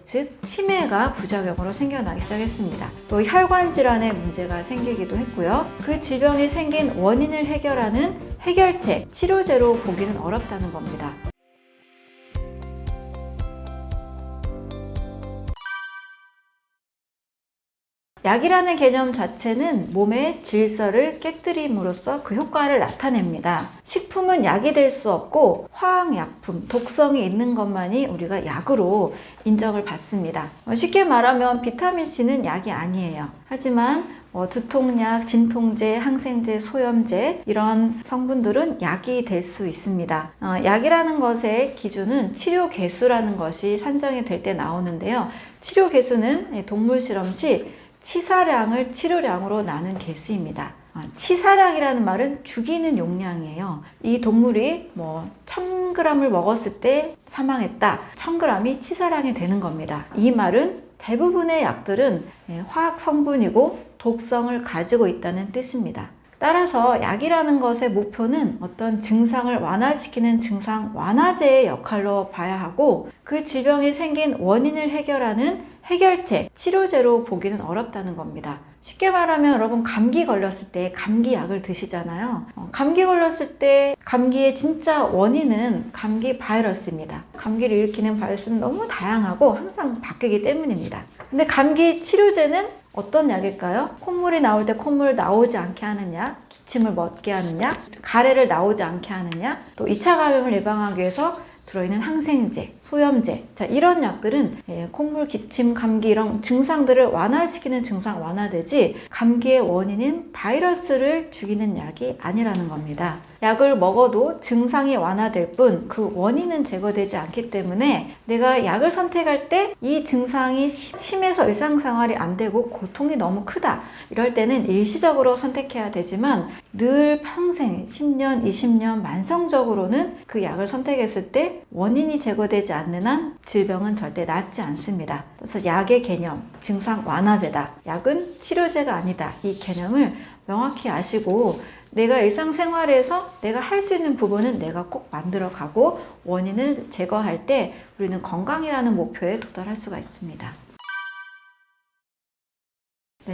즉 치매가 부작용으로 생겨나기 시작했습니다. 또 혈관 질환의 문제가 생기기도 했고요. 그 질병이 생긴 원인을 해결하는 해결책, 치료제로 보기는 어렵다는 겁니다. 약이라는 개념 자체는 몸의 질서를 깨뜨림으로써 그 효과를 나타냅니다. 식품은 약이 될 수 없고 화학약품, 독성이 있는 것만이 우리가 약으로 인정을 받습니다. 쉽게 말하면 비타민C는 약이 아니에요. 하지만 두통약, 진통제, 항생제, 소염제 이런 성분들은 약이 될 수 있습니다. 약이라는 것의 기준은 치료 개수라는 것이 산정이 될 때 나오는데요. 치료 개수는 동물 실험 시 치사량을 치료량으로 나눈 개수입니다. 치사량이라는 말은 죽이는 용량이에요. 이 동물이 1000g을 먹었을 때 사망했다. 1000g이 치사량이 되는 겁니다. 이 말은 대부분의 약들은 화학 성분이고 독성을 가지고 있다는 뜻입니다. 따라서 약이라는 것의 목표는 어떤 증상을 완화시키는 증상 완화제의 역할로 봐야 하고 그 질병이 생긴 원인을 해결하는 해결책, 치료제로 보기는 어렵다는 겁니다. 쉽게 말하면 여러분 감기 걸렸을 때 감기약을 드시잖아요. 감기 걸렸을 때 감기의 진짜 원인은 감기 바이러스입니다. 감기를 일으키는 바이러스는 너무 다양하고 항상 바뀌기 때문입니다. 근데 감기 치료제는 어떤 약일까요? 콧물이 나올 때 콧물 나오지 않게 하는 약, 기침을 멎게 하는 약, 가래를 나오지 않게 하는 약, 또 2차 감염을 예방하기 위해서 들어있는 항생제, 소염제, 이런 약들은 콧물, 기침, 감기 이런 증상들을 완화시키는 증상 완화되지 감기의 원인인 바이러스를 죽이는 약이 아니라는 겁니다. 약을 먹어도 증상이 완화될 뿐 그 원인은 제거되지 않기 때문에 내가 약을 선택할 때 이 증상이 심해서 일상생활이 안 되고 고통이 너무 크다 이럴 때는 일시적으로 선택해야 되지만 늘 평생 10년, 20년 만성적으로는 그 약을 선택했을 때 원인이 제거되지 않는 한 질병은 절대 낫지 않습니다. 그래서 약의 개념, 증상 완화제다. 약은 치료제가 아니다. 이 개념을 명확히 아시고 내가 일상생활에서 내가 할 수 있는 부분은 내가 꼭 만들어 가고 원인을 제거할 때 우리는 건강이라는 목표에 도달할 수가 있습니다.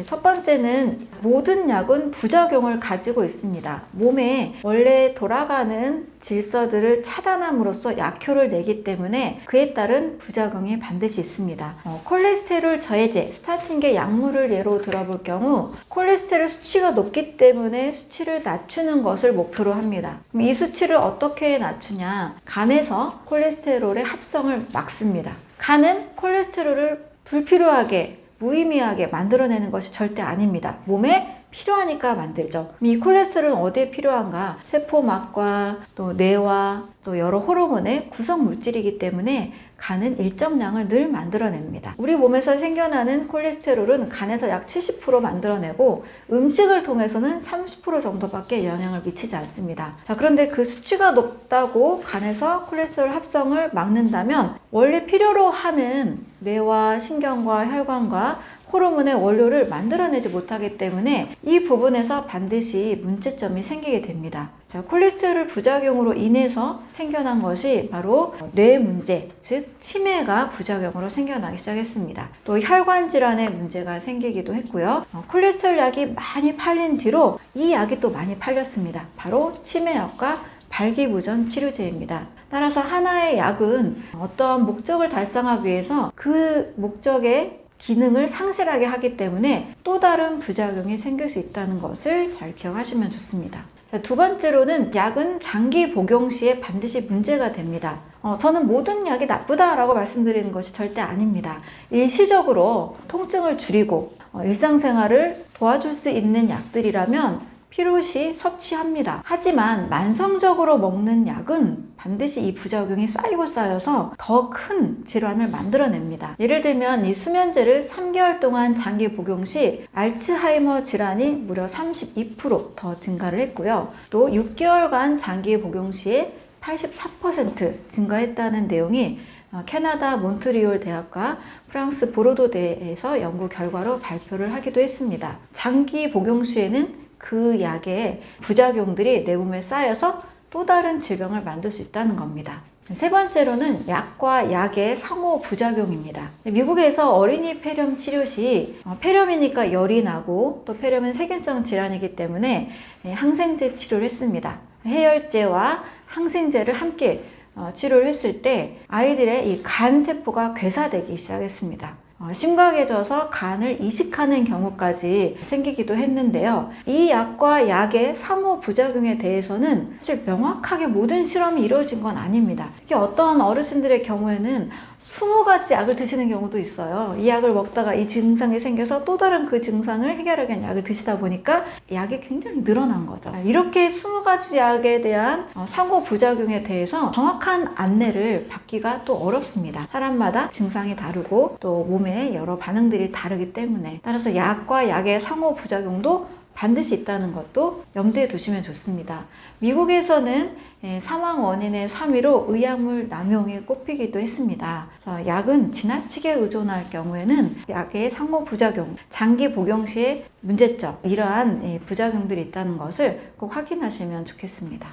첫 번째는 모든 약은 부작용을 가지고 있습니다. 몸에 원래 돌아가는 질서들을 차단함으로써 약효를 내기 때문에 그에 따른 부작용이 반드시 있습니다. 콜레스테롤 저해제, 스타틴계 약물을 예로 들어볼 경우 콜레스테롤 수치가 높기 때문에 수치를 낮추는 것을 목표로 합니다. 그럼 이 수치를 어떻게 낮추냐? 간에서 콜레스테롤의 합성을 막습니다. 간은 콜레스테롤을 불필요하게 무의미하게 만들어내는 것이 절대 아닙니다. 몸에 필요하니까 만들죠. 이 콜레스테롤은 어디에 필요한가? 세포막과 또 뇌와 또 여러 호르몬의 구성 물질이기 때문에 간은 일정량을 늘 만들어냅니다. 우리 몸에서 생겨나는 콜레스테롤은 간에서 약 70% 만들어내고 음식을 통해서는 30% 정도밖에 영향을 미치지 않습니다. 그런데 그 수치가 높다고 간에서 콜레스테롤 합성을 막는다면 원래 필요로 하는 뇌와 신경과 혈관과 호르몬의 원료를 만들어내지 못하기 때문에 이 부분에서 반드시 문제점이 생기게 됩니다. 콜레스테롤 부작용으로 인해서 생겨난 것이 바로 뇌 문제, 즉 치매가 부작용으로 생겨나기 시작했습니다. 또 혈관 질환의 문제가 생기기도 했고요. 콜레스테롤 약이 많이 팔린 뒤로 이 약이 또 많이 팔렸습니다. 바로 치매약과 발기부전 치료제입니다. 따라서 하나의 약은 어떤 목적을 달성하기 위해서 그 목적의 기능을 상실하게 하기 때문에 또 다른 부작용이 생길 수 있다는 것을 잘 기억하시면 좋습니다. 두 번째로는 약은 장기 복용 시에 반드시 문제가 됩니다. 저는 모든 약이 나쁘다라고 말씀드리는 것이 절대 아닙니다. 일시적으로 통증을 줄이고 일상생활을 도와줄 수 있는 약들이라면 필요시 섭취합니다. 하지만 만성적으로 먹는 약은 반드시 이 부작용이 쌓이고 쌓여서 더 큰 질환을 만들어냅니다. 예를 들면 이 수면제를 3개월 동안 장기 복용 시 알츠하이머 질환이 무려 32% 증가를 했고요. 또 6개월간 장기 복용 시에 84% 증가했다는 내용이 캐나다 몬트리올 대학과 프랑스 보르도 대에서 연구 결과로 발표를 하기도 했습니다. 장기 복용 시에는 그 약의 부작용들이 내 몸에 쌓여서 또 다른 질병을 만들 수 있다는 겁니다. 세 번째로는 약과 약의 상호부작용입니다. 미국에서 어린이 폐렴 치료 시 폐렴이니까 열이 나고 또 폐렴은 세균성 질환이기 때문에 항생제 치료를 했습니다. 해열제와 항생제를 함께 치료를 했을 때 아이들의 이 간세포가 괴사되기 시작했습니다. 심각해져서 간을 이식하는 경우까지 생기기도 했는데요. 이 약과 약의 상호부작용에 대해서는 사실 명확하게 모든 실험이 이루어진 건 아닙니다. 특히 어떤 어르신들의 경우에는 20가지 약을 드시는 경우도 있어요. 이 약을 먹다가 이 증상이 생겨서 또 다른 그 증상을 해결하기 위한 약을 드시다 보니까 약이 굉장히 늘어난 거죠. 이렇게 20가지 약에 대한 상호부작용에 대해서 정확한 안내를 받기가 또 어렵습니다. 사람마다 증상이 다르고 또 몸의 여러 반응들이 다르기 때문에 따라서 약과 약의 상호부작용도 반드시 있다는 것도 염두에 두시면 좋습니다. 미국에서는 사망 원인의 3위로 의약물 남용이 꼽히기도 했습니다. 약은 지나치게 의존할 경우에는 약의 상호부작용, 장기 복용 시의 문제점, 이러한 부작용들이 있다는 것을 꼭 확인하시면 좋겠습니다.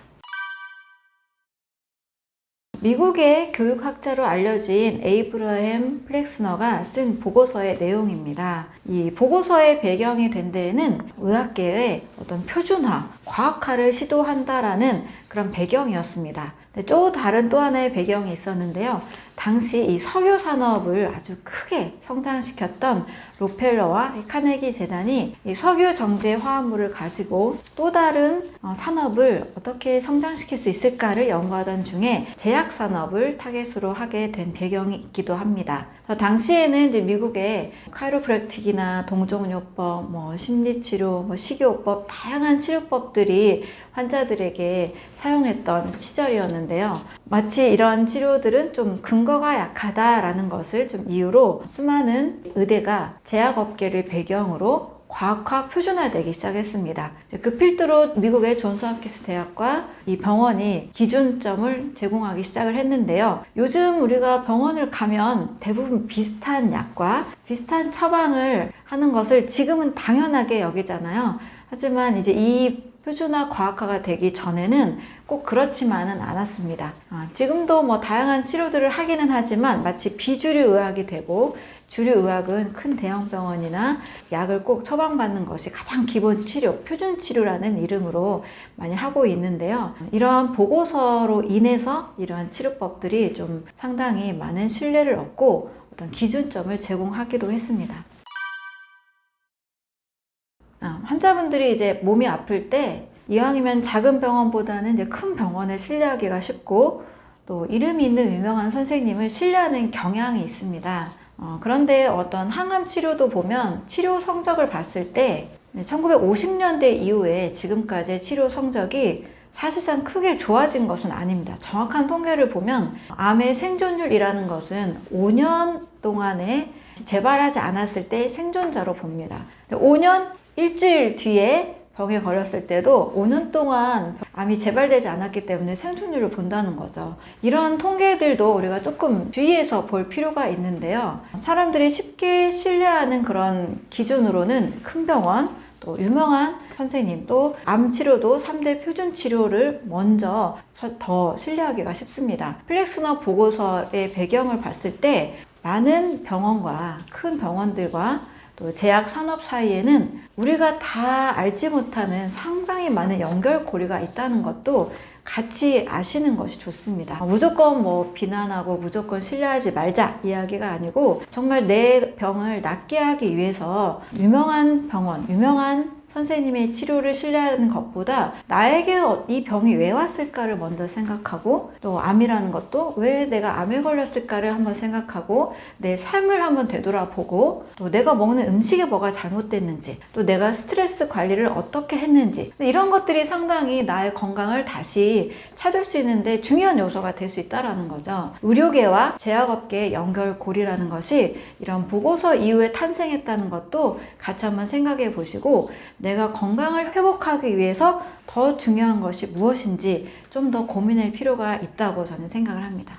미국의 교육학자로 알려진 에이브러햄 플렉스너가 쓴 보고서의 내용입니다. 이 보고서의 배경이 된 데에는 의학계의 어떤 표준화, 과학화를 시도한다라는 그런 배경이었습니다. 또 다른 또 하나의 배경이 있었는데요. 당시 이 석유 산업을 아주 크게 성장시켰던 록펠러와 카네기 재단이 이 석유 정제 화합물을 가지고 또 다른 산업을 어떻게 성장시킬 수 있을까를 연구하던 중에 제약 산업을 타겟으로 하게 된 배경이 있기도 합니다. 당시에는 이제 미국의 카이로프랙틱이나 동종요법, 심리치료, 식이요법, 다양한 치료법들이 환자들에게 사용했던 시절이었는데요. 마치 이런 치료들은 좀 근거가 약하다라는 것을 좀 이유로 수많은 의대가 제약업계를 배경으로 과학화 표준화되기 시작했습니다. 그 필두로 미국의 존스홉킨스 대학과 이 병원이 기준점을 제공하기 시작을 했는데요. 요즘 우리가 병원을 가면 대부분 비슷한 약과 비슷한 처방을 하는 것을 지금은 당연하게 여기잖아요. 하지만 이제 이 표준화 과학화가 되기 전에는 꼭 그렇지만은 않았습니다. 지금도 다양한 치료들을 하기는 하지만 마치 비주류 의학이 되고 주류 의학은 큰 대형 병원이나 약을 꼭 처방받는 것이 가장 기본 치료, 표준 치료라는 이름으로 많이 하고 있는데요. 이러한 보고서로 인해서 이러한 치료법들이 좀 상당히 많은 신뢰를 얻고 어떤 기준점을 제공하기도 했습니다. 환자분들이 이제 몸이 아플 때 이왕이면 작은 병원보다는 이제 큰 병원을 신뢰하기가 쉽고 또 이름이 있는 유명한 선생님을 신뢰하는 경향이 있습니다. 그런데 어떤 항암 치료도 보면 치료 성적을 봤을 때 1950년대 이후에 지금까지의 치료 성적이 사실상 크게 좋아진 것은 아닙니다. 정확한 통계를 보면 암의 생존율이라는 것은 5년 동안에 재발하지 않았을 때 생존자로 봅니다. 5년 일주일 뒤에 병에 걸렸을 때도 5년 동안 암이 재발되지 않았기 때문에 생존율을 본다는 거죠. 이런 통계들도 우리가 조금 주의해서 볼 필요가 있는데요. 사람들이 쉽게 신뢰하는 그런 기준으로는 큰 병원, 또 유명한 선생님, 또 암 치료도 3대 표준 치료를 먼저 더 신뢰하기가 쉽습니다. 플렉스너 보고서의 배경을 봤을 때 많은 병원과 큰 병원들과 또 제약 산업 사이에는 우리가 다 알지 못하는 상당히 많은 연결고리가 있다는 것도 같이 아시는 것이 좋습니다. 무조건 비난하고 무조건 신뢰하지 말자 이야기가 아니고 정말 내 병을 낫게 하기 위해서 유명한 병원, 유명한 선생님의 치료를 신뢰하는 것보다 나에게 이 병이 왜 왔을까를 먼저 생각하고 또 암이라는 것도 왜 내가 암에 걸렸을까를 한번 생각하고 내 삶을 한번 되돌아보고 또 내가 먹는 음식에 뭐가 잘못됐는지 또 내가 스트레스 관리를 어떻게 했는지 이런 것들이 상당히 나의 건강을 다시 찾을 수 있는데 중요한 요소가 될 수 있다는 거죠. 의료계와 제약업계의 연결고리라는 것이 이런 보고서 이후에 탄생했다는 것도 같이 한번 생각해 보시고 내가 건강을 회복하기 위해서 더 중요한 것이 무엇인지 좀 더 고민할 필요가 있다고 저는 생각을 합니다.